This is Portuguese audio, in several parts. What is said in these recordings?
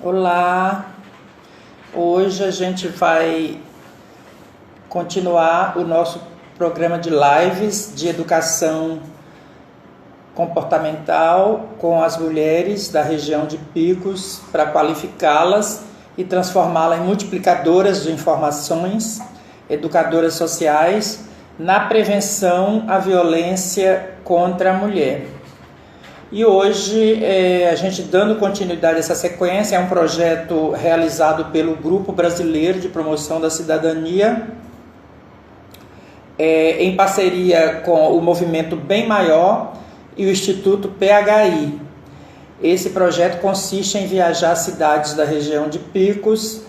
Olá, hoje a gente vai continuar o nosso programa de lives de educação comportamental com as mulheres da região de Picos para qualificá-las e transformá-las em multiplicadoras de informações, educadoras sociais na prevenção à violência contra a mulher. E hoje, a gente dando continuidade a essa sequência, é um projeto realizado pelo Grupo Brasileiro de Promoção da Cidadania, em parceria com o Movimento Bem Maior e o Instituto PHI. Esse projeto consiste em viajar às cidades da região de Picos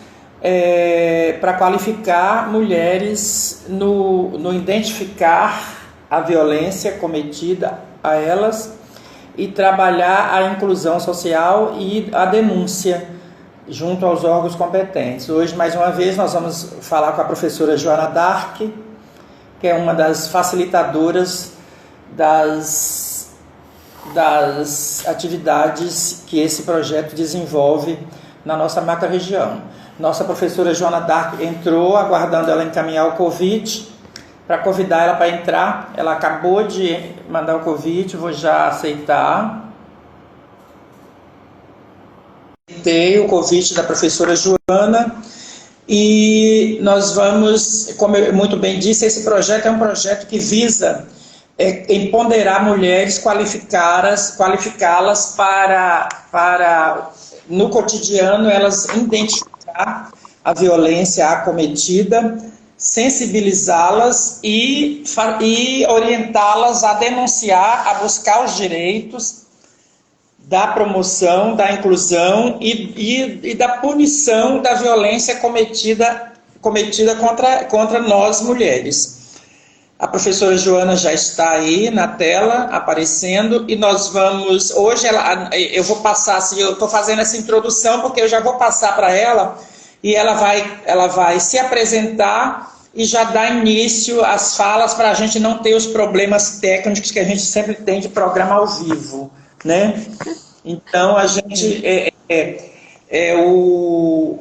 para qualificar mulheres no identificar a violência cometida a elas e trabalhar a inclusão social e a denúncia junto aos órgãos competentes. Hoje, mais uma vez, nós vamos falar com a professora Joana Dark, que é uma das facilitadoras das atividades que esse projeto desenvolve na nossa macro-região. Nossa professora Joana Dark entrou, aguardando ela encaminhar o convite, para convidar ela para entrar. Ela acabou de mandar o convite, vou já aceitar. Aceitei o convite da professora Joana e nós vamos, como eu muito bem disse, esse projeto é um projeto que visa empoderar mulheres, qualificá-las para, no cotidiano, elas identificar a violência acometida, sensibilizá-las e orientá-las a denunciar, a buscar os direitos da promoção, da inclusão e da punição da violência cometida contra nós mulheres. A professora Joana já está aí na tela, aparecendo, e nós vamos, hoje eu vou passar, assim, eu estou fazendo essa introdução porque eu já vou passar para ela, e ela vai se apresentar e já dar início às falas para a gente não ter os problemas técnicos que a gente sempre tem de programa ao vivo, né? Então, a gente,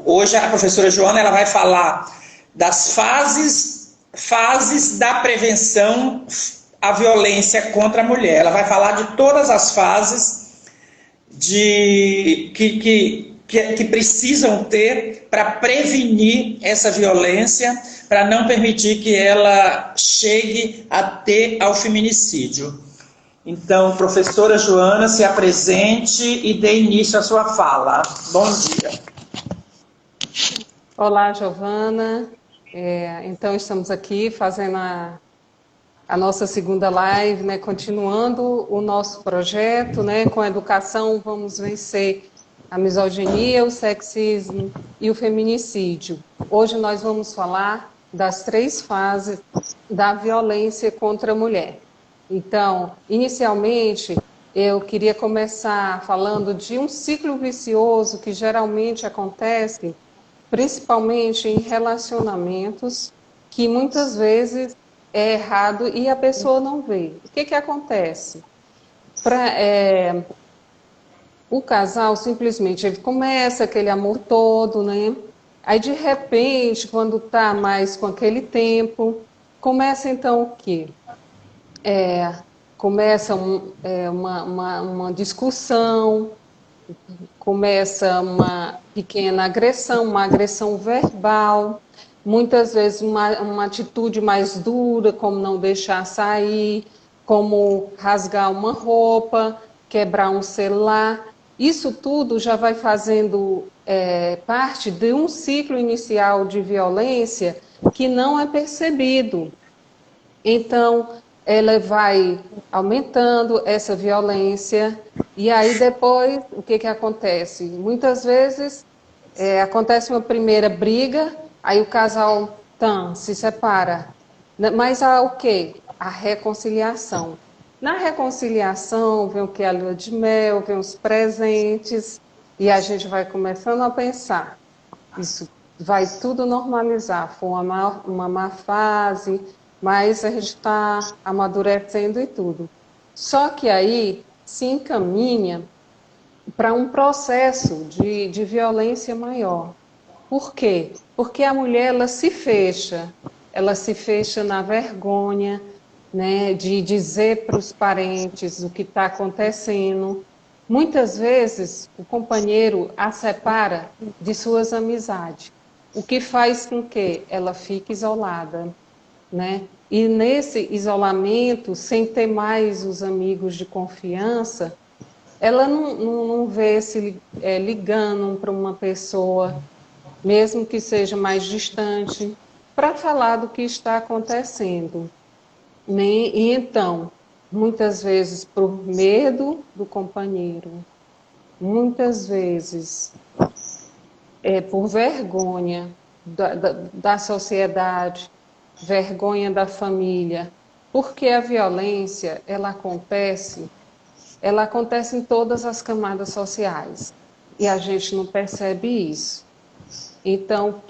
hoje a professora Joana ela vai falar das fases da prevenção à violência contra a mulher. Ela vai falar de todas as fases que precisam ter para prevenir essa violência, para não permitir que ela chegue até ao feminicídio. Então, professora Joana, se apresente e dê início à sua fala. Bom dia. Olá, Giovana. Então, estamos aqui fazendo a nossa segunda live, né, continuando o nosso projeto, né, com a educação vamos vencer a misoginia, o sexismo e o feminicídio. Hoje nós vamos falar das 3 fases da violência contra a mulher. Então, inicialmente, eu queria começar falando de um ciclo vicioso que geralmente acontece principalmente em relacionamentos, que muitas vezes é errado e a pessoa não vê. O que acontece? O casal simplesmente ele começa aquele amor todo, né? Aí de repente, quando está mais com aquele tempo, começa então o quê? Começa uma discussão, começa uma pequena agressão, uma agressão verbal, muitas vezes uma atitude mais dura, como não deixar sair, como rasgar uma roupa, quebrar um celular. Isso tudo já vai fazendo parte de um ciclo inicial de violência que não é percebido. Então, ela vai aumentando essa violência e aí depois o que acontece? Muitas vezes acontece uma primeira briga, aí o casal se separa. Mas há o quê? A reconciliação. Na reconciliação vem o que? A lua de mel, vem os presentes e a gente vai começando a pensar. Isso vai tudo normalizar. Foi uma má fase, mas a gente está amadurecendo e tudo. Só que aí se encaminha para um processo de violência maior. Por quê? Porque a mulher ela se fecha na vergonha, né, de dizer para os parentes o que está acontecendo. Muitas vezes o companheiro a separa de suas amizades, o que faz com que ela fique isolada, né? E nesse isolamento, sem ter mais os amigos de confiança, ela não vê se ligando para uma pessoa, mesmo que seja mais distante, para falar do que está acontecendo. Né? E então, muitas vezes por medo do companheiro, muitas vezes por vergonha da sociedade, vergonha da família, porque a violência ela acontece em todas as camadas sociais e a gente não percebe isso. Então,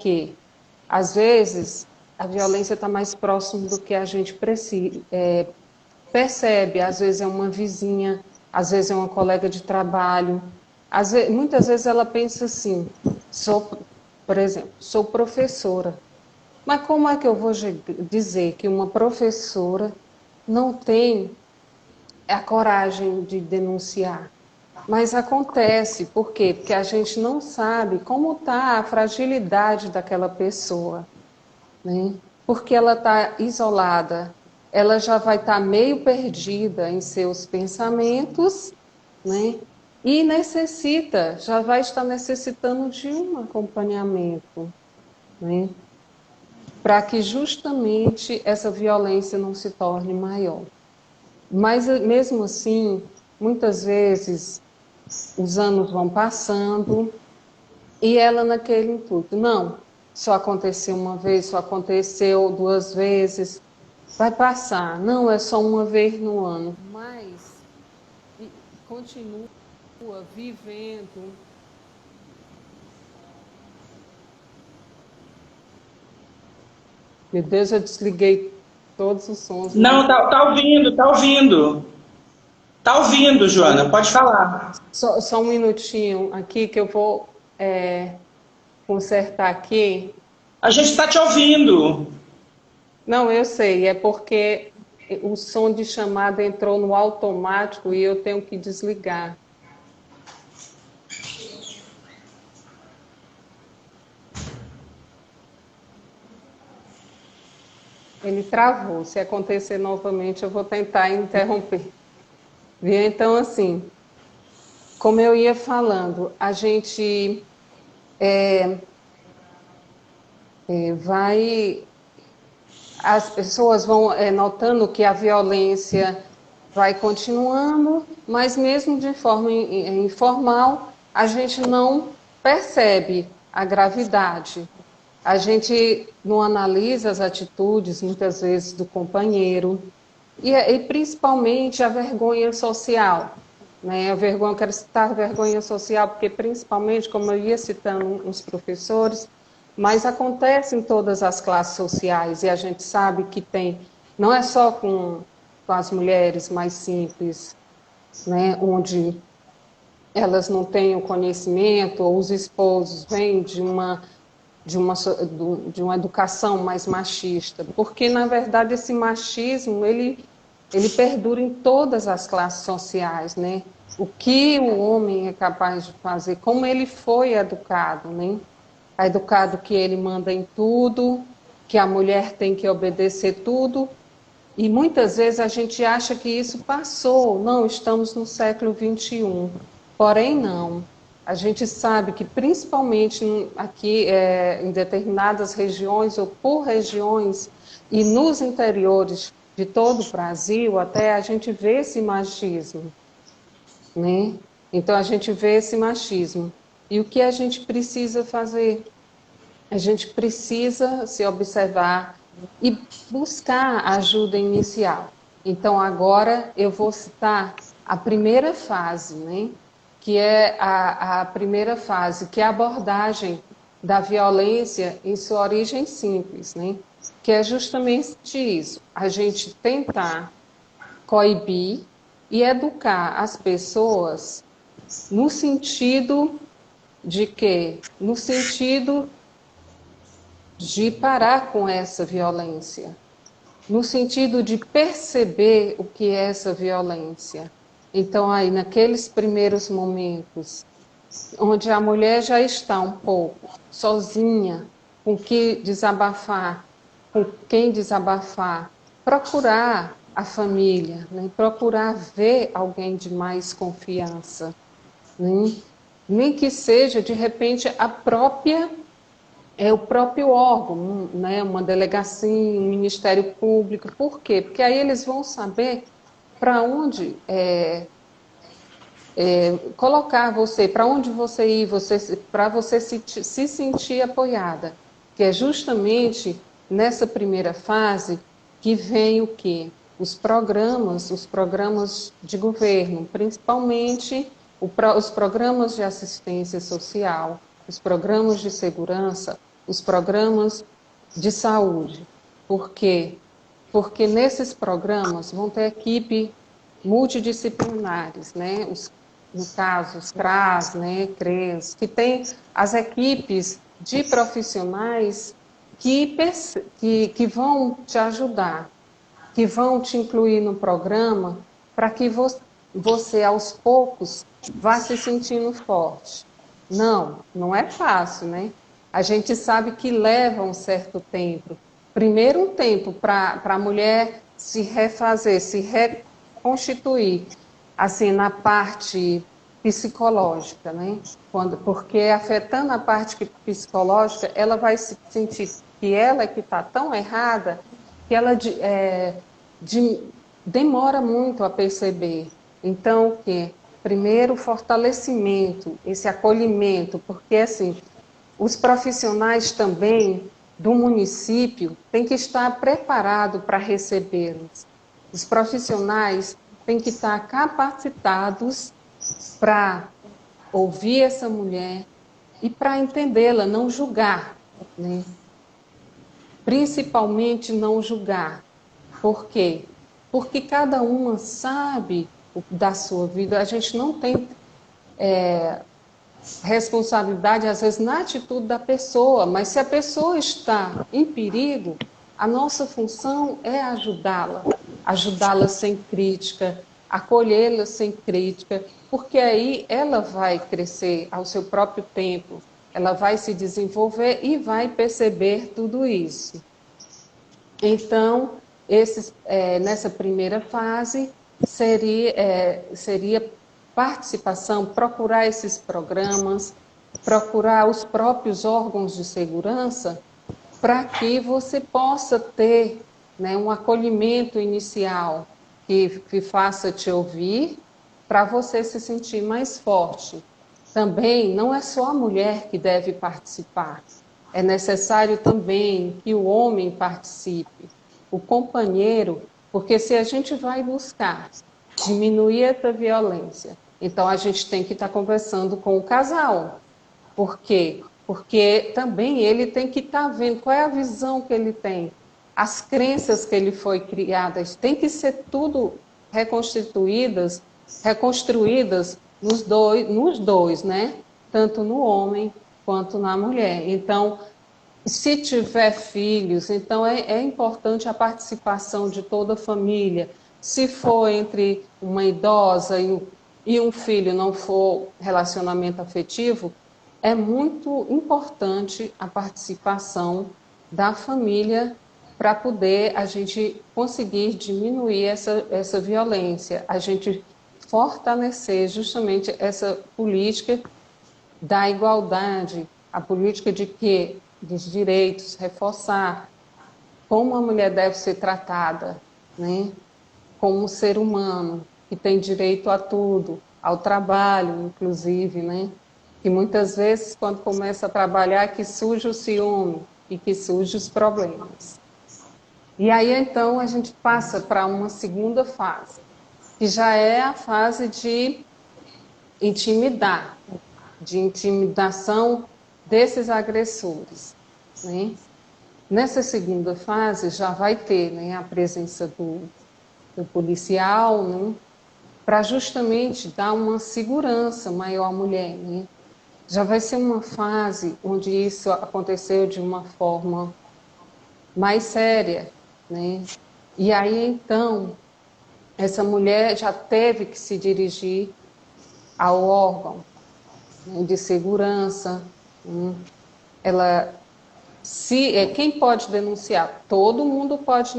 às vezes a violência está mais próximo do que a gente percebe. Às vezes é uma vizinha, às vezes é uma colega de trabalho. Muitas vezes ela pensa assim, por exemplo, sou professora, mas como é que eu vou dizer que uma professora não tem a coragem de denunciar? Mas acontece, por quê? Porque a gente não sabe como está a fragilidade daquela pessoa, né? Porque ela está isolada, ela já vai estar meio perdida em seus pensamentos, né? E já vai estar necessitando de um acompanhamento, né? Para que justamente essa violência não se torne maior. Mas mesmo assim, muitas vezes os anos vão passando e ela naquele intuito, não, só aconteceu uma vez, só aconteceu 2 vezes, vai passar, não, é só uma vez no ano. Mas continua vivendo. Meu Deus, eu desliguei todos os sons. Não, tá ouvindo, tá ouvindo. Tá ouvindo, Joana, pode falar. Só um minutinho aqui que eu vou consertar aqui. A gente está te ouvindo. Não, eu sei, é porque o som de chamada entrou no automático e eu tenho que desligar. Ele travou. Se acontecer novamente, eu vou tentar interromper. Viu? Então, assim, como eu ia falando, a gente as pessoas vão notando que a violência vai continuando, mas mesmo de forma informal, a gente não percebe a gravidade. A gente não analisa as atitudes, muitas vezes, do companheiro, e principalmente a vergonha social. Né? Eu quero citar a vergonha social, porque principalmente, como eu ia citando uns professores, mas acontece em todas as classes sociais, e a gente sabe que não é só com as mulheres mais simples, né? Onde elas não têm o conhecimento, ou os esposos vêm de uma educação mais machista, porque, na verdade, esse machismo, ele perdura em todas as classes sociais, né? O que o homem é capaz de fazer, como ele foi educado, né? É educado que ele manda em tudo, que a mulher tem que obedecer tudo, e muitas vezes a gente acha que isso passou, não, estamos no século XXI, porém não. A gente sabe que principalmente aqui em determinadas regiões ou por regiões e nos interiores de todo o Brasil, até a gente vê esse machismo, né? Então a gente vê esse machismo. E o que a gente precisa fazer? A gente precisa se observar e buscar ajuda inicial. Então agora eu vou citar a primeira fase, né? Que é a primeira fase, que é a abordagem da violência em sua origem simples, né? Que é justamente isso, a gente tentar coibir e educar as pessoas no sentido de quê? No sentido de parar com essa violência, no sentido de perceber o que é essa violência. Então, aí, naqueles primeiros momentos, onde a mulher já está um pouco sozinha, com que desabafar, com quem desabafar, procurar a família, né? Procurar ver alguém de mais confiança, né? Nem que seja, de repente, o próprio órgão, né? Uma delegacia, um Ministério Público. Por quê? Porque aí eles vão saber para onde colocar você, para onde você ir, para você se sentir apoiada, que é justamente nessa primeira fase que vem o quê? Os programas de governo, principalmente os programas de assistência social, os programas de segurança, os programas de saúde. Por quê? Porque nesses programas vão ter equipe multidisciplinares, né? No caso, os CRAS, né, CRES, que tem as equipes de profissionais que vão te ajudar, que vão te incluir no programa para que você, aos poucos, vá se sentindo forte. Não é fácil, né? A gente sabe que leva um certo tempo. Primeiro, um tempo para a mulher se refazer, se reconstituir, assim, na parte psicológica, né? Porque afetando a parte psicológica, ela vai se sentir que ela que está tão errada que ela demora muito a perceber. Então, o que? Primeiro, o fortalecimento, esse acolhimento, porque assim, os profissionais também do município têm que estar preparados para recebê-los. Os profissionais têm que estar capacitados para ouvir essa mulher e para entendê-la, não julgar, né? Principalmente não julgar. Por quê? Porque cada uma sabe da sua vida. A gente não tem responsabilidade, às vezes, na atitude da pessoa, mas se a pessoa está em perigo, a nossa função é ajudá-la, ajudá-la sem crítica, acolhê-la sem crítica, porque aí ela vai crescer ao seu próprio tempo, ela vai se desenvolver e vai perceber tudo isso. Então, nessa primeira fase, seria participação, procurar esses programas, procurar os próprios órgãos de segurança, para que você possa ter, né, um acolhimento inicial que faça te ouvir, para você se sentir mais forte. Também não é só a mulher que deve participar, é necessário também que o homem participe, o companheiro, porque se a gente vai buscar diminuir essa violência, então a gente tem que estar conversando com o casal. Por quê? Porque também ele tem que estar vendo qual é a visão que ele tem, as crenças que ele foi criadas, tem que ser tudo reconstruídas nos dois, né? Tanto no homem quanto na mulher. Então, se tiver filhos, então é importante a participação de toda a família. Se for entre uma idosa e um filho, não for relacionamento afetivo, é muito importante a participação da família para poder a gente conseguir diminuir essa violência, a gente fortalecer justamente essa política da igualdade, a política de quê? Dos direitos, reforçar como a mulher deve ser tratada, né? Como um ser humano que tem direito a tudo, ao trabalho, inclusive, né? Que muitas vezes, quando começa a trabalhar, que surge o ciúme e que surge os problemas. E aí, então, a gente passa para uma segunda fase, que já é a fase de intimidar, de intimidação desses agressores, né? Nessa segunda fase já vai ter, né, a presença do policial, né, para justamente dar uma segurança maior à mulher, né? Já vai ser uma fase onde isso aconteceu de uma forma mais séria, né? E aí, então, essa mulher já teve que se dirigir ao órgão, né, de segurança, né? Ela, quem pode denunciar? Todo mundo pode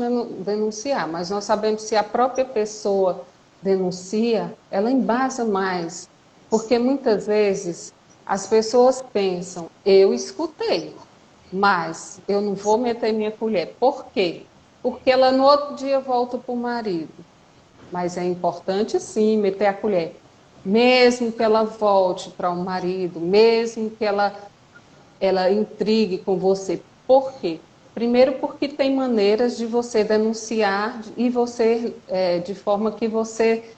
denunciar, mas nós sabemos que se a própria pessoa denuncia, ela embasa mais, porque muitas vezes as pessoas pensam, eu escutei, mas eu não vou meter minha colher. Por quê? Porque ela no outro dia volta para o marido. Mas é importante sim meter a colher. Mesmo que ela volte para o marido, mesmo que ela intrigue com você. Por quê? Primeiro porque tem maneiras de você denunciar e você, de forma que você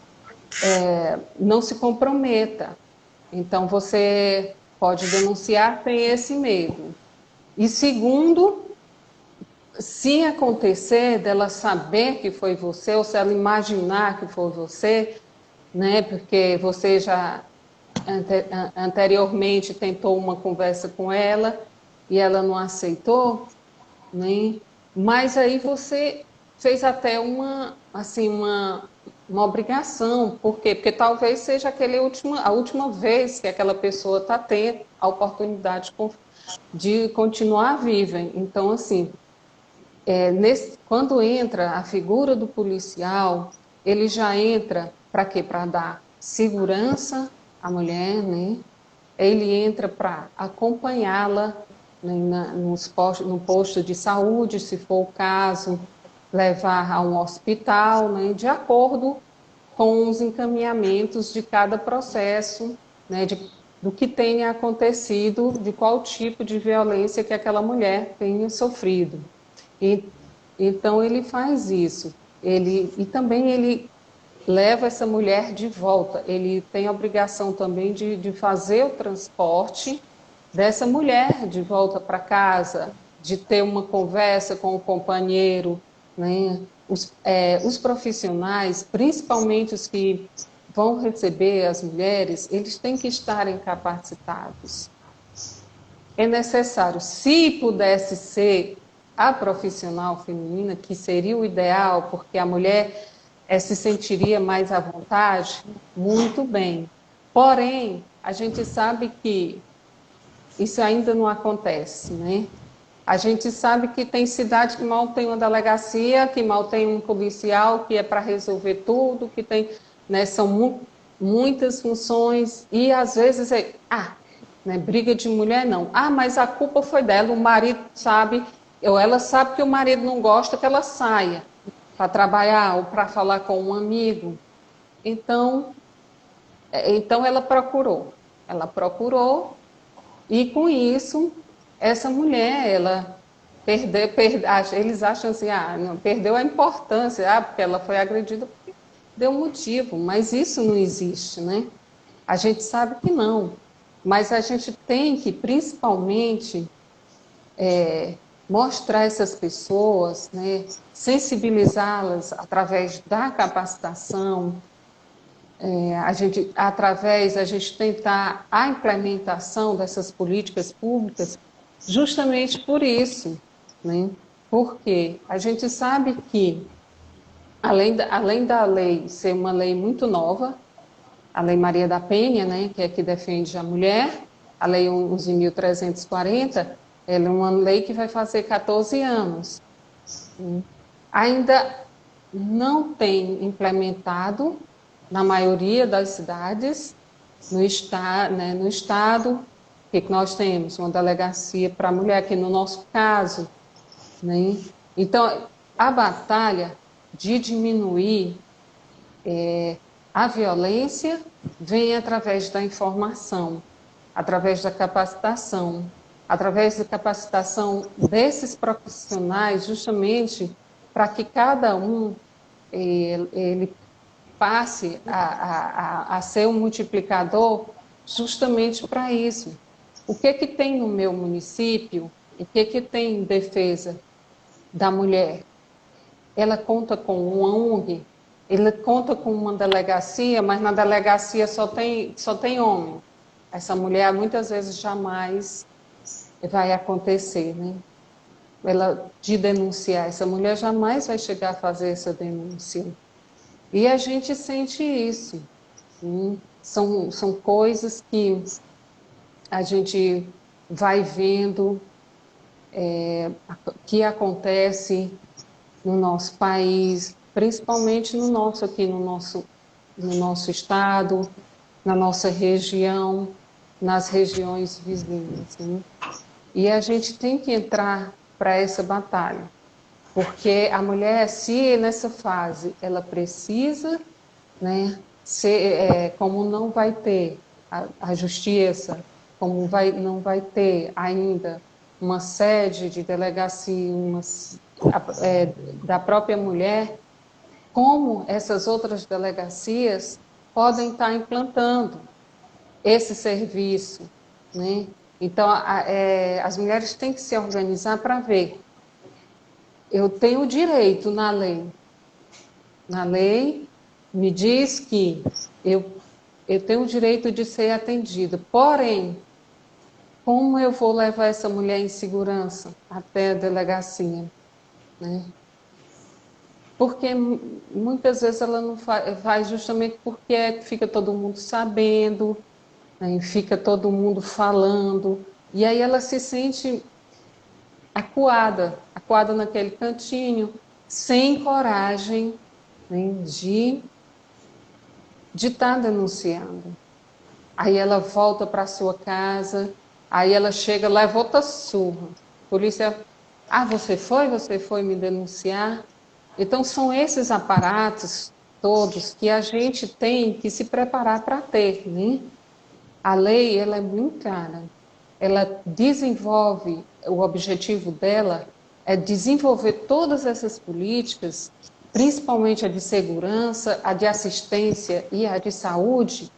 não se comprometa. Então você pode denunciar sem esse medo. E segundo, se acontecer dela saber que foi você, ou se ela imaginar que foi você, né, porque você já anteriormente tentou uma conversa com ela e ela não aceitou, né, mas aí você fez até assim, uma obrigação. Por quê? Porque talvez seja a última vez que aquela pessoa está tendo a oportunidade de continuar viva. Então, assim, quando entra a figura do policial, ele já entra para quê? Para dar segurança à mulher, né? Ele entra para acompanhá-la, né, no posto de saúde, se for o caso, levar a um hospital, né, de acordo com os encaminhamentos de cada processo, né, do que tenha acontecido, de qual tipo de violência que aquela mulher tenha sofrido. E, então ele faz isso. E também ele leva essa mulher de volta. Ele tem a obrigação também de fazer o transporte dessa mulher de volta para casa, de ter uma conversa com o companheiro, né? Os profissionais, principalmente os que vão receber as mulheres, eles têm que estarem capacitados. É necessário, se pudesse ser a profissional feminina, que seria o ideal, porque a mulher se sentiria mais à vontade, muito bem. Porém, a gente sabe que isso ainda não acontece, né? A gente sabe que tem cidade que mal tem uma delegacia, que mal tem um policial, que é para resolver tudo, que tem, né, são muitas funções, e às vezes né, briga de mulher não. Mas a culpa foi dela, o marido sabe, ou ela sabe que o marido não gosta que ela saia para trabalhar ou para falar com um amigo. Então ela procurou, e com isso, essa mulher, ela eles acham assim, não, perdeu a importância, porque ela foi agredida, porque deu motivo, mas isso não existe, né? A gente sabe que não, mas a gente tem que, principalmente, mostrar essas pessoas, né, sensibilizá-las através da capacitação, a gente tentar a implementação dessas políticas públicas justamente por isso, né? Porque a gente sabe que, além da lei ser uma lei muito nova, a Lei Maria da Penha, né, que é que defende a mulher, a Lei 11.340, ela é uma lei que vai fazer 14 anos. Ainda não tem implementado na maioria das cidades, no estado, que nós temos uma delegacia para a mulher, aqui no nosso caso, né? Então, a batalha de diminuir a violência vem através da informação, através da capacitação desses profissionais, justamente para que cada um ele passe a ser um multiplicador justamente para isso. O que tem no meu município? O que tem em defesa da mulher? Ela conta com uma ONG, ele conta com uma delegacia, mas na delegacia só tem homem. Essa mulher muitas vezes jamais vai acontecer, né? Ela de denunciar, essa mulher jamais vai chegar a fazer essa denúncia. E a gente sente isso. São coisas que a gente vai vendo que acontece no nosso país, principalmente no nosso aqui, no nosso estado, na nossa região, nas regiões vizinhas, né? E a gente tem que entrar para essa batalha, porque a mulher, se nessa fase, ela precisa, né, como não vai ter a justiça, como não vai ter ainda uma sede de delegacia da própria mulher, como essas outras delegacias podem estar implantando esse serviço, né? Então, as mulheres têm que se organizar para ver. Eu tenho direito na lei. Na lei me diz que eu tenho o direito de ser atendida. Porém, como eu vou levar essa mulher em segurança até a delegacia, né? Porque muitas vezes ela não vai justamente porque fica todo mundo sabendo, né? Fica todo mundo falando, e aí ela se sente acuada naquele cantinho, sem coragem, né, de estar denunciando. Aí ela volta para sua casa, aí ela chega, leva outra surra. Polícia, você foi me denunciar? Então são esses aparatos todos que a gente tem que se preparar para ter, né? A lei, ela é muito clara. Ela desenvolve, o objetivo dela é desenvolver todas essas políticas, principalmente a de segurança, a de assistência e a de saúde,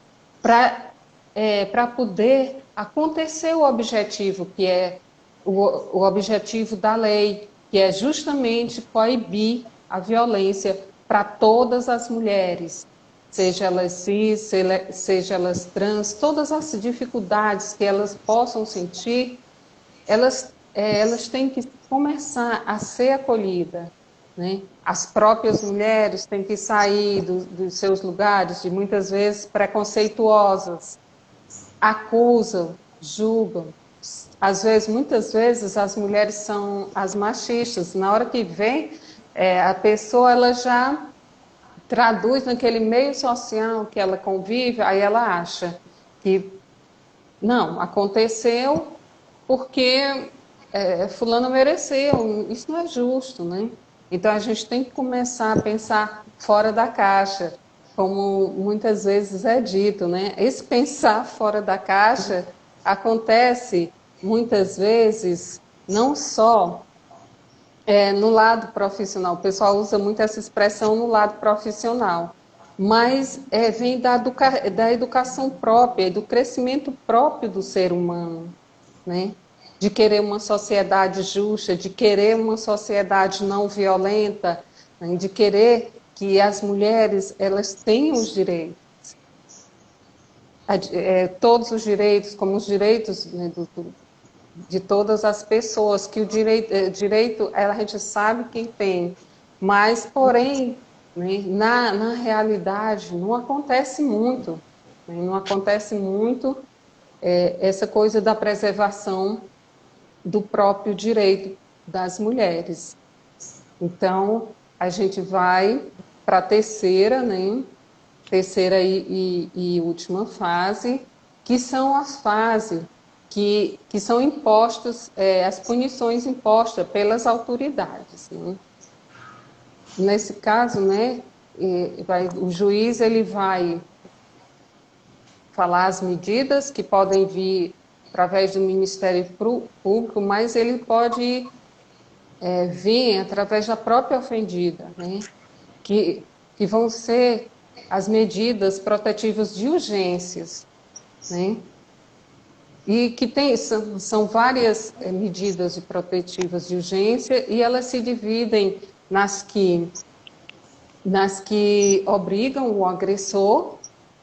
para poder acontecer o objetivo, que é o objetivo da lei, que é justamente coibir a violência para todas as mulheres, seja elas cis, seja elas trans, todas as dificuldades que elas possam sentir, elas têm que começar a ser acolhidas, né? As próprias mulheres têm que sair dos seus lugares, de muitas vezes preconceituosas, acusam, julgam. Muitas vezes, as mulheres são as machistas. Na hora que vem, a pessoa ela já traduz naquele meio social que ela convive, aí ela acha que não, aconteceu porque fulano mereceu, isso não é justo, né? Então a gente tem que começar a pensar fora da caixa, como muitas vezes é dito, né? Esse pensar fora da caixa acontece muitas vezes não só no lado profissional, o pessoal usa muito essa expressão no lado profissional, mas vem da educação própria, do crescimento próprio do ser humano, né? De querer uma sociedade justa, de querer uma sociedade não violenta, né? De querer que as mulheres elas tenham os direitos, todos os direitos, como os direitos, né, de todas as pessoas, que o direito a gente sabe quem tem, mas, porém, né, na realidade, não acontece muito, né, não acontece muito essa coisa da preservação do próprio direito das mulheres. Então, a gente vai para a terceira, né, terceira e última fase, que são as fases que são impostas, as punições impostas pelas autoridades, né? Nesse caso, né, o juiz ele vai falar as medidas que podem vir através do Ministério Público, mas ele pode vir através da própria ofendida, né, que vão ser as medidas protetivas de urgências, né? E que são várias medidas de protetivas de urgência, e elas se dividem nas que nas que obrigam o agressor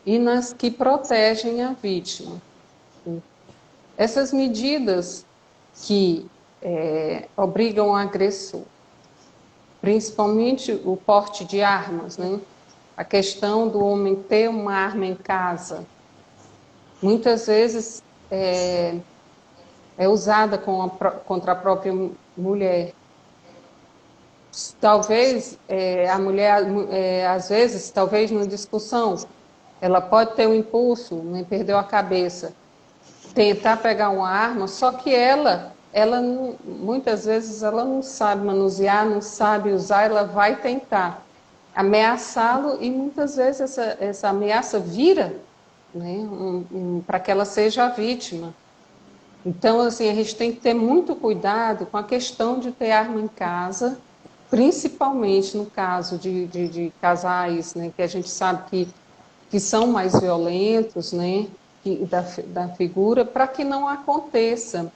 e nas que protegem a vítima. Essas medidas que obrigam o agressor, principalmente o porte de armas, né? A questão do homem ter uma arma em casa, muitas vezes é usada contra a própria mulher. Talvez a mulher, às vezes, talvez numa discussão, ela pode ter um impulso, nem perdeu a cabeça, tentar pegar uma arma, só que ela não, muitas vezes ela não sabe manusear, não sabe usar, ela vai tentar ameaçá-lo e muitas vezes essa ameaça vira, né, para que ela seja a vítima. Então, assim, a gente tem que ter muito cuidado com a questão de ter arma em casa, principalmente no caso de casais, né, que a gente sabe que são mais violentos, né, da figura, para que não aconteça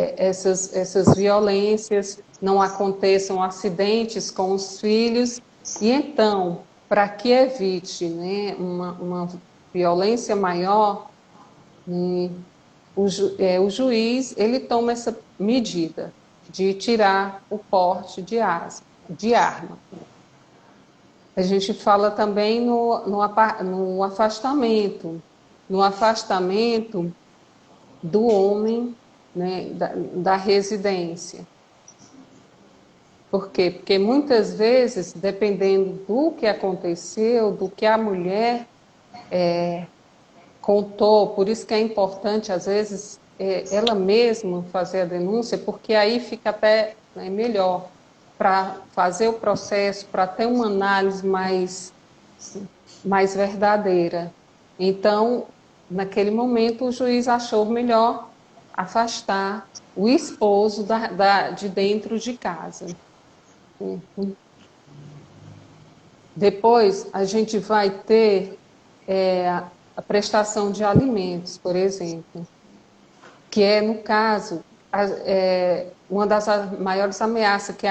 essas violências, não aconteçam acidentes com os filhos, e então, para que evite, né, uma violência maior, o juiz ele toma essa medida de tirar o porte de arma. A gente fala também no afastamento do homem, né, da residência. Por quê? Porque muitas vezes, dependendo do que aconteceu, do que a mulher contou, por isso que é importante, às vezes, ela mesma fazer a denúncia, porque aí fica até, né, melhor para fazer o processo, para ter uma análise mais verdadeira. Então, naquele momento, o juiz achou melhor afastar o esposo de dentro de casa. Depois, a gente vai ter a prestação de alimentos, por exemplo, que é, no caso, uma das maiores ameaças que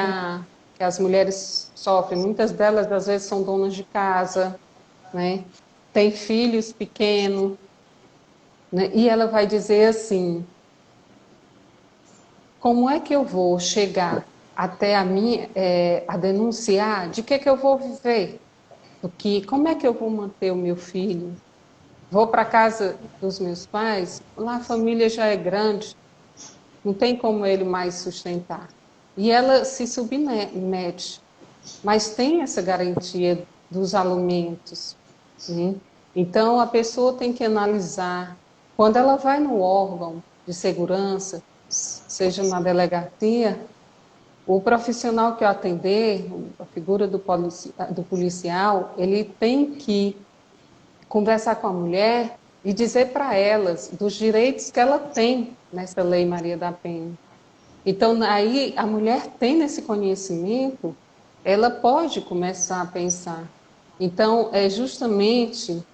as mulheres sofrem. Muitas delas, às vezes, são donas de casa, né? Têm filhos pequenos, né? E ela vai dizer assim: como é que eu vou chegar até a denunciar? De que eu vou viver? Como é que eu vou manter o meu filho? Vou para a casa dos meus pais, lá a família já é grande, não tem como ele mais sustentar. E ela se submete, mas tem essa garantia dos alimentos, né? Então, a pessoa tem que analisar. Quando ela vai no órgão de segurança, seja na delegacia, o profissional que o atender, a figura do policial, ele tem que conversar com a mulher e dizer para elas dos direitos que ela tem nessa Lei Maria da Penha. Então, aí, a mulher tendo esse conhecimento, ela pode começar a pensar. Então, é justamente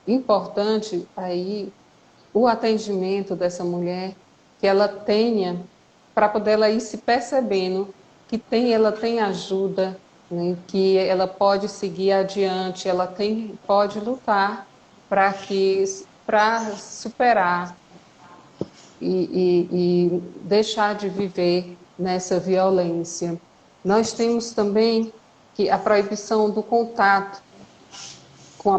importante aí o atendimento dessa mulher, que ela tenha, para poder ela ir se percebendo que ela tem ajuda, né, que ela pode seguir adiante, ela pode lutar para superar e deixar de viver nessa violência. Nós temos também a proibição do contato com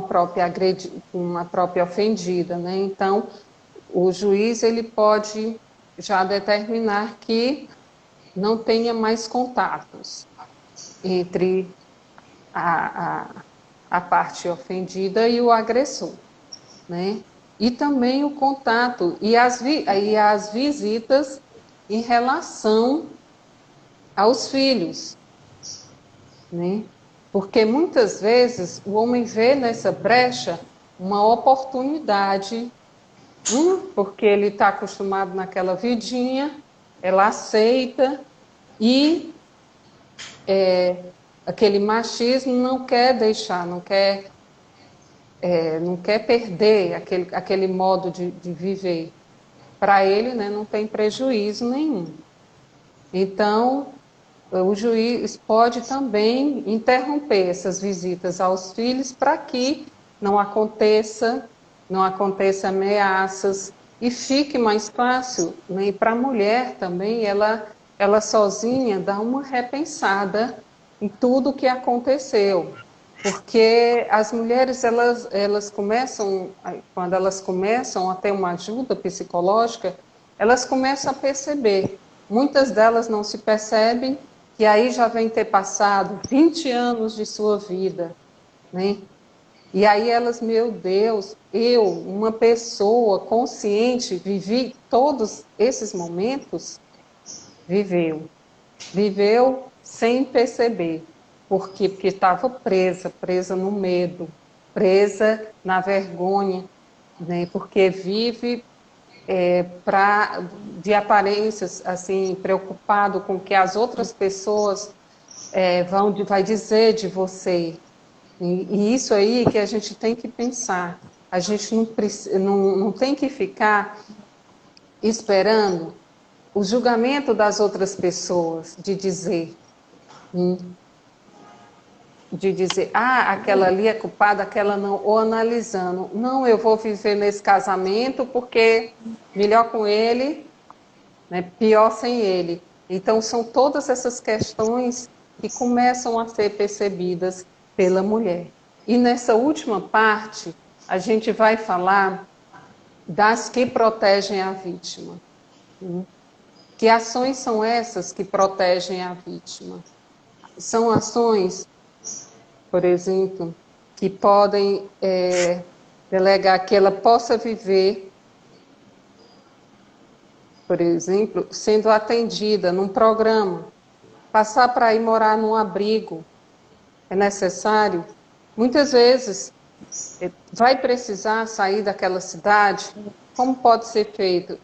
com a própria ofendida, né? Então, o juiz ele pode já determinar que não tenha mais contatos entre a parte ofendida e o agressor, né? E também o contato e as visitas em relação aos filhos, né? Porque muitas vezes o homem vê nessa brecha uma oportunidade, porque ele está acostumado naquela vidinha, ela aceita e aquele machismo não quer deixar, não quer perder aquele modo de viver. Para ele, né, não tem prejuízo nenhum. Então, o juiz pode também interromper essas visitas aos filhos para que não aconteça ameaças e fique mais fácil, né? E para a mulher também, ela sozinha dá uma repensada em tudo que aconteceu. Porque as mulheres, elas começam, quando elas começam a ter uma ajuda psicológica, elas começam a perceber. Muitas delas não se percebem, que aí já vem ter passado 20 anos de sua vida, né? E aí elas, meu Deus, eu, uma pessoa consciente, vivi todos esses momentos? Viveu sem perceber. Por quê? Porque estava presa no medo, presa na vergonha, né? Porque vive de aparências, assim, preocupado com o que as outras pessoas vai dizer de você. E isso aí que a gente tem que pensar. A gente não tem que ficar esperando o julgamento das outras pessoas, de dizer, aquela ali é culpada, aquela não, ou analisando, não, eu vou viver nesse casamento porque melhor com ele, né, pior sem ele. Então, são todas essas questões que começam a ser percebidas pela mulher. E nessa última parte, a gente vai falar das que protegem a vítima. Que ações são essas que protegem a vítima? São ações, por exemplo, que podem delegar que ela possa viver, por exemplo, sendo atendida num programa, passar para ir morar num abrigo, é necessário. Muitas vezes vai precisar sair daquela cidade, como pode ser feito?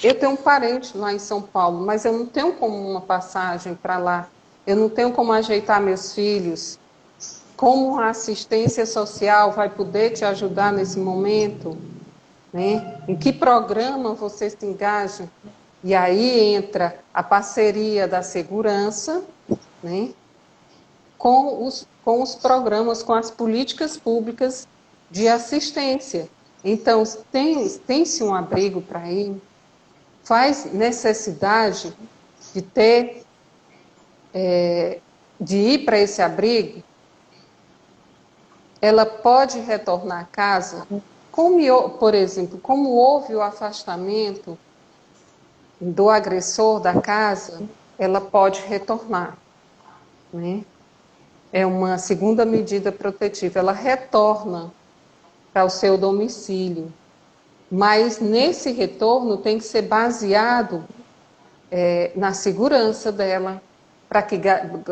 Eu tenho um parente lá em São Paulo, mas eu não tenho como uma passagem para lá, eu não tenho como ajeitar meus filhos. Como a assistência social vai poder te ajudar nesse momento? Né? Em que programa você se engaja? E aí entra a parceria da segurança, né? com os programas, com as políticas públicas de assistência. Então, tem-se um abrigo para ir, faz necessidade de ter, de ir para esse abrigo, ela pode retornar à casa, por exemplo, como houve o afastamento do agressor da casa, ela pode retornar, né? É uma segunda medida protetiva, ela retorna para o seu domicílio, mas nesse retorno tem que ser baseado na segurança dela, para que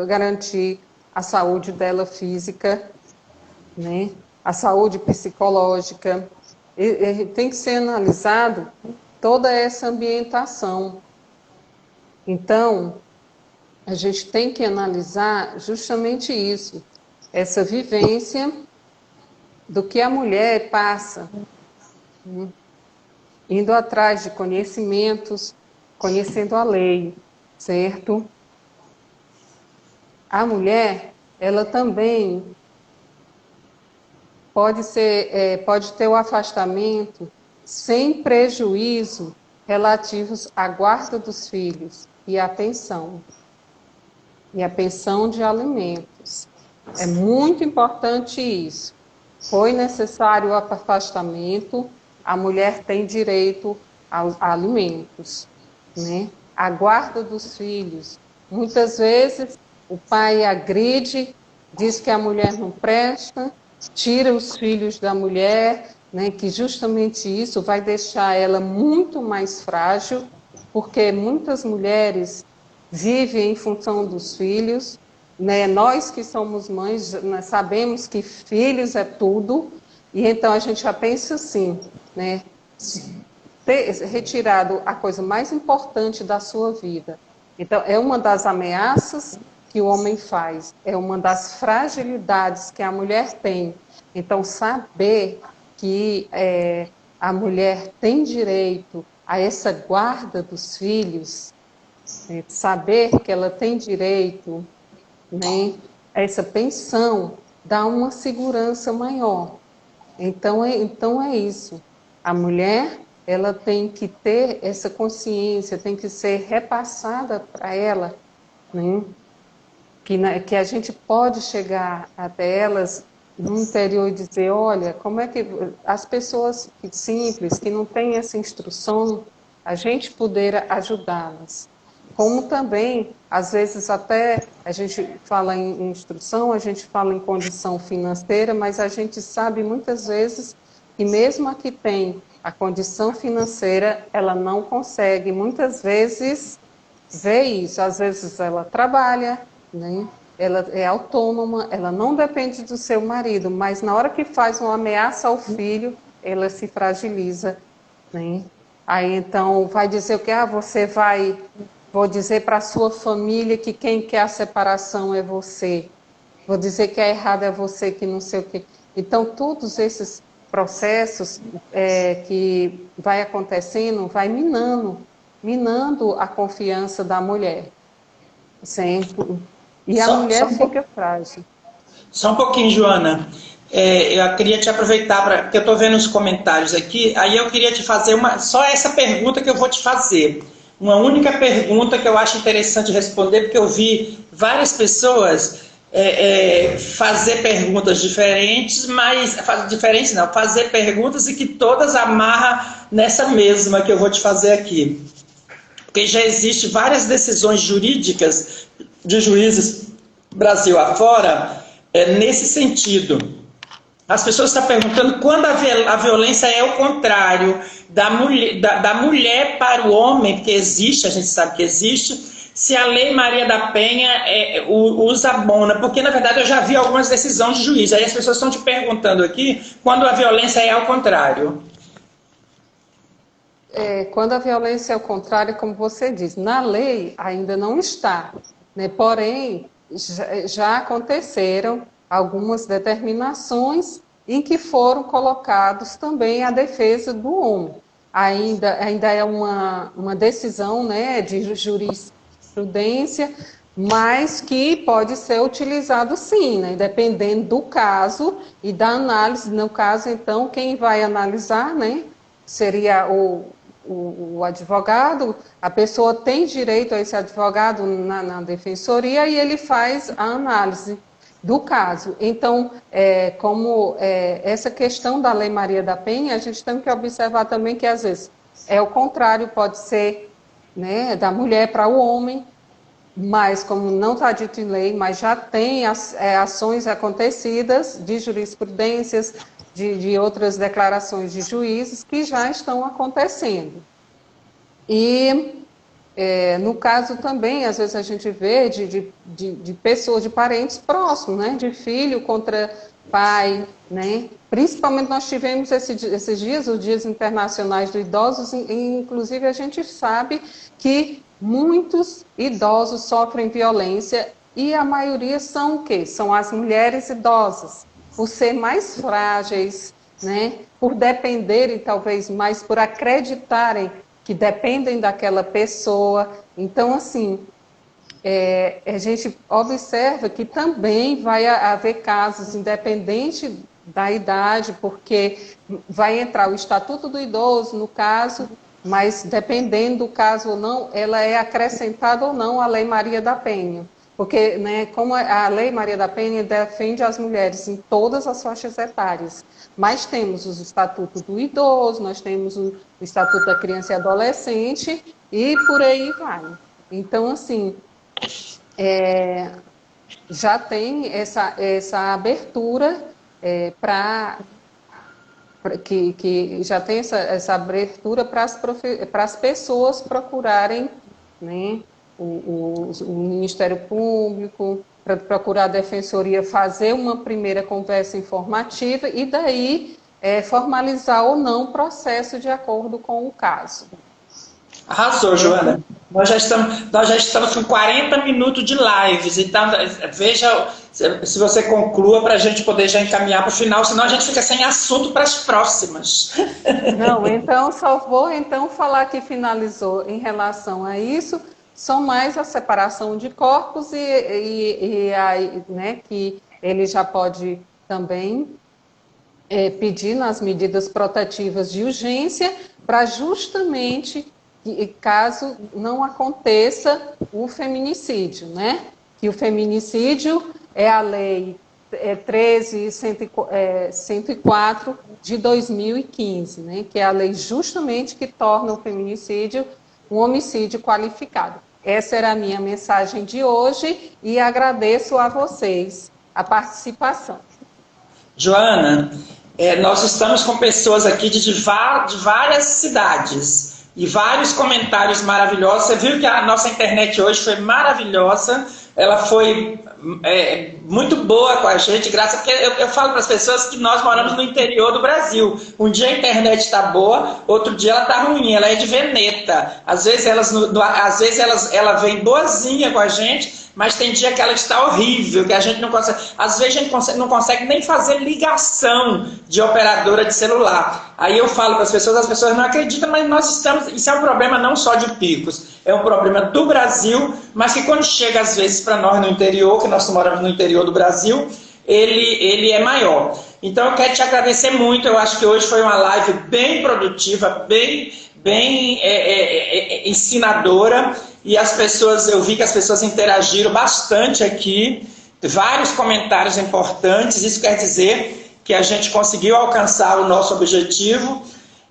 garantir a saúde dela física, né? A saúde psicológica, tem que ser analisado toda essa ambientação. Então, a gente tem que analisar justamente isso, essa vivência do que a mulher passa, indo atrás de conhecimentos, conhecendo a lei, certo? A mulher, ela também pode ter o afastamento sem prejuízo relativos à guarda dos filhos e à pensão de alimentos. É muito importante isso. Foi necessário o afastamento, a mulher tem direito aos alimentos, né? A guarda dos filhos. Muitas vezes o pai agride, diz que a mulher não presta, tira os filhos da mulher, né, que justamente isso vai deixar ela muito mais frágil, porque muitas mulheres vivem em função dos filhos, né? Nós que somos mães, nós sabemos que filhos é tudo, e então a gente já pensa assim, né? Ter retirado a coisa mais importante da sua vida. Então, é uma das ameaças que o homem faz, é uma das fragilidades que a mulher tem. Então, saber que a mulher tem direito a essa guarda dos filhos, saber que ela tem direito, né, a essa pensão, dá uma segurança maior. Então é isso. A mulher, ela tem que ter essa consciência, tem que ser repassada para ela, né, que a gente pode chegar até elas no interior e dizer, olha, como é que as pessoas simples, que não têm essa instrução, a gente poder ajudá-las. Como também, às vezes até a gente fala em instrução, a gente fala em condição financeira, mas a gente sabe muitas vezes que mesmo a que tem a condição financeira, ela não consegue, muitas vezes, ver isso. Às vezes ela trabalha, né? Ela é autônoma, ela não depende do seu marido, mas na hora que faz uma ameaça ao filho, ela se fragiliza, né? Aí então vai dizer o que? Vou dizer para a sua família que quem quer a separação é você. Vou dizer que é errado é você, que não sei o quê. Então todos esses processos que vai acontecendo, vai minando a confiança da mulher. Sempre. E a mulher fica frágil. Só um pouquinho, Joana. Eu queria te aproveitar, porque eu estou vendo os comentários aqui, aí eu queria te fazer só essa pergunta que eu vou te fazer. Uma única pergunta que eu acho interessante responder, porque eu vi várias pessoas fazer perguntas diferentes, fazer perguntas e que todas amarram nessa mesma que eu vou te fazer aqui. Porque já existem várias decisões jurídicas de juízes Brasil afora, nesse sentido. As pessoas estão perguntando quando a violência é o contrário, da mulher para o homem, porque existe, a gente sabe que existe, se a Lei Maria da Penha os abona, porque na verdade eu já vi algumas decisões de juiz, aí as pessoas estão te perguntando aqui quando a violência é ao contrário. Quando a violência é o contrário, como você diz, na lei ainda não está, né? Porém, já aconteceram algumas determinações em que foram colocados também a defesa do homem. Ainda é uma decisão, né, de jurisprudência, mas que pode ser utilizado sim, né, dependendo do caso e da análise. No caso, então, quem vai analisar, né, seria o advogado. A pessoa tem direito a esse advogado na defensoria e ele faz a análise do caso. Então, essa questão da Lei Maria da Penha, a gente tem que observar também que, às vezes, é o contrário, pode ser, né, da mulher para o homem, mas como não está dito em lei, mas já tem ações acontecidas de jurisprudências, de outras declarações de juízes que já estão acontecendo. E, no caso também, às vezes a gente vê de pessoas, de parentes próximos, né? De filho contra pai, né? Principalmente nós tivemos esses dias, os Dias Internacionais dos Idosos, e inclusive a gente sabe que muitos idosos sofrem violência e a maioria são o quê? São as mulheres idosas, por ser mais frágeis, né? Por dependerem talvez mais, por acreditarem que dependem daquela pessoa. Então, assim, a gente observa que também vai haver casos, independente da idade, porque vai entrar o Estatuto do Idoso, no caso, mas dependendo do caso ou não, ela é acrescentada ou não à Lei Maria da Penha. Porque, né, como a Lei Maria da Penha defende as mulheres em todas as faixas etárias, mas temos os estatutos do idoso, nós temos o Estatuto da Criança e Adolescente e por aí vai. Então, assim, já tem essa abertura que já tem essa abertura para as pessoas procurarem, né, o Ministério Público, para procurar a Defensoria, fazer uma primeira conversa informativa e daí formalizar ou não o processo de acordo com o caso. Arrasou, Joana. Nós já estamos com 40 minutos de lives, então veja se você conclua para a gente poder já encaminhar para o final, senão a gente fica sem assunto para as próximas. Não, então só vou falar que finalizou em relação a isso, são mais a separação de corpos aí, né, que ele já pode também pedir nas medidas protetivas de urgência para justamente, caso não aconteça o feminicídio, né? Que o feminicídio é a lei 13.104 de 2015, né? Que é a lei justamente que torna o feminicídio um homicídio qualificado. Essa era a minha mensagem de hoje e agradeço a vocês a participação. Joana, nós estamos com pessoas aqui de várias cidades e vários comentários maravilhosos. Você viu que a nossa internet hoje foi maravilhosa, ela foi muito boa com a gente, graças a que eu falo para as pessoas que nós moramos no interior do Brasil. Um dia a internet está boa, outro dia ela está ruim, ela é de veneta. Às vezes ela vem boazinha com a gente, mas tem dia que ela está horrível, que a gente não consegue. Às vezes a gente não consegue nem fazer ligação de operadora de celular. Aí eu falo para as pessoas não acreditam, mas nós estamos. Isso é um problema não só de Picos, é um problema do Brasil, mas que quando chega às vezes para nós no interior, que nós moramos no interior do Brasil, ele é maior. Então eu quero te agradecer muito. Eu acho que hoje foi uma live bem produtiva, bem ensinadora. E eu vi que as pessoas interagiram bastante aqui, vários comentários importantes. Isso quer dizer que a gente conseguiu alcançar o nosso objetivo.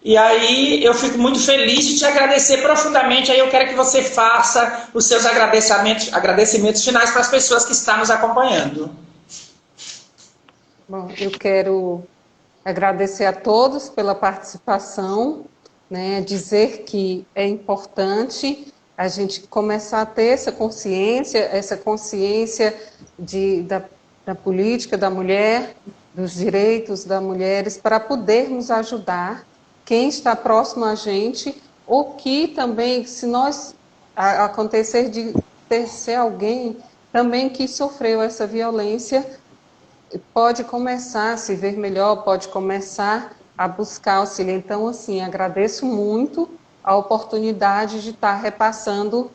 E aí eu fico muito feliz de te agradecer profundamente. Aí eu quero que você faça os seus agradecimentos finais para as pessoas que estão nos acompanhando. Bom, eu quero agradecer a todos pela participação, né, dizer que é importante a gente começar a ter essa consciência da política da mulher, dos direitos das mulheres, para podermos ajudar quem está próximo a gente, ou que também, se nós acontecer de ser alguém também que sofreu essa violência, pode começar a se ver melhor, pode começar a buscar auxílio. Então, assim, agradeço muito a oportunidade de estar repassando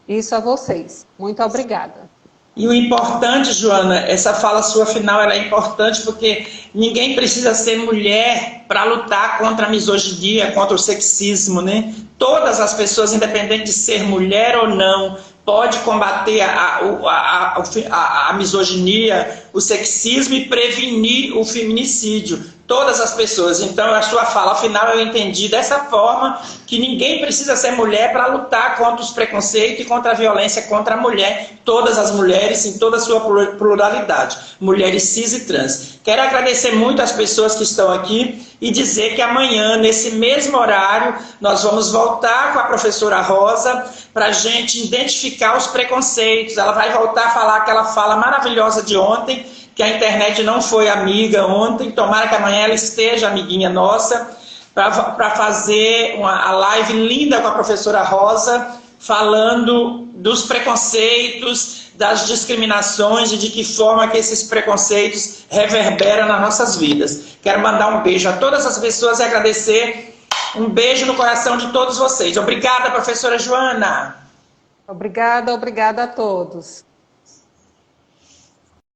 isso a vocês. Muito obrigada. E o importante, Joana, essa fala sua final, ela é importante porque ninguém precisa ser mulher para lutar contra a misoginia, contra o sexismo, né? Todas as pessoas, independente de ser mulher ou não, pode combater a misoginia, o sexismo e prevenir o feminicídio. Todas as pessoas. Então, a sua fala final eu entendi dessa forma, que ninguém precisa ser mulher para lutar contra os preconceitos e contra a violência contra a mulher, todas as mulheres em toda a sua pluralidade, mulheres cis e trans. Quero agradecer muito às pessoas que estão aqui e dizer que amanhã, nesse mesmo horário, nós vamos voltar com a professora Rosa para a gente identificar os preconceitos. Ela vai voltar a falar aquela fala maravilhosa de ontem, que a internet não foi amiga ontem. Tomara que amanhã ela esteja amiguinha nossa, para fazer a live linda com a professora Rosa, falando dos preconceitos, das discriminações e de que forma que esses preconceitos reverberam nas nossas vidas. Quero mandar um beijo a todas as pessoas e agradecer. Um beijo no coração de todos vocês. Obrigada, professora Joana. Obrigada a todos.